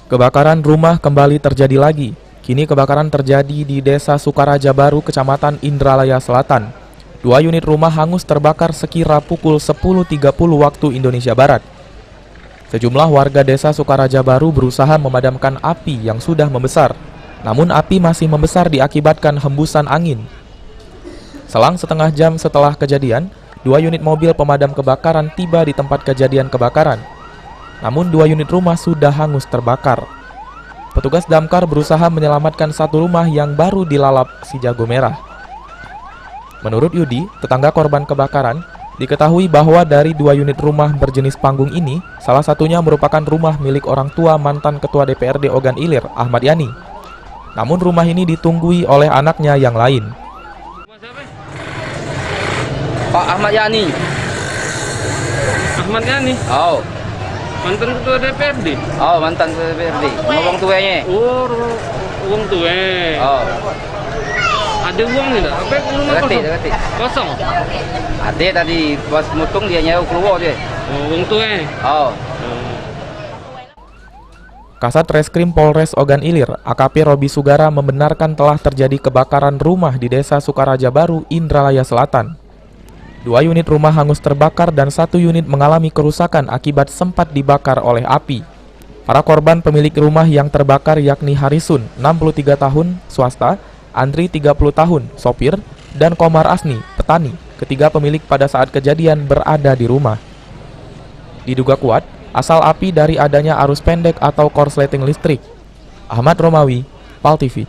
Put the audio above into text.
Kebakaran rumah kembali terjadi lagi. Kini kebakaran terjadi di Desa Sukaraja Baru, Kecamatan Indralaya Selatan. 2 unit rumah hangus terbakar sekira pukul 10.30 waktu Indonesia Barat. Sejumlah warga Desa Sukaraja Baru berusaha memadamkan api yang sudah membesar. Namun api masih membesar diakibatkan hembusan angin. Selang setengah jam setelah kejadian, 2 unit mobil pemadam kebakaran tiba di tempat kejadian kebakaran. Namun 2 unit rumah sudah hangus terbakar. Petugas damkar berusaha menyelamatkan satu rumah yang baru dilalap si jago merah. Menurut Yudi, tetangga korban kebakaran, diketahui bahwa dari 2 unit rumah berjenis panggung ini, salah satunya merupakan rumah milik orang tua mantan Ketua DPRD Ogan Ilir, Ahmad Yani. Namun rumah ini ditunggui oleh anaknya yang lain. Pak Ahmad Yani. Ahmad Yani? Oh. Mantan Ketua DPRD? Oh, mantan Ketua DPRD. Ngomong tuanya. Oh, uang tuwe. Oh. Ada uang tidak? Apa rumah kosong? Dekati. Kosong? Ada tadi pas mutung dia nyawa keluar dia. Oh, uang tuwe. Oh. Kasat Reskrim Polres Ogan Ilir, AKP Robi Sugara membenarkan telah terjadi kebakaran rumah di Desa Sukaraja Baru, Indralaya Selatan. 2 unit rumah hangus terbakar dan 1 unit mengalami kerusakan akibat sempat dibakar oleh api. Para korban pemilik rumah yang terbakar yakni Harisun, 63 tahun, swasta, Andri, 30 tahun, sopir, dan Komar Asni, petani, ketiga pemilik pada saat kejadian berada di rumah. Diduga kuat, asal api dari adanya arus pendek atau korsleting listrik. Ahmad Romawi, PAL TV.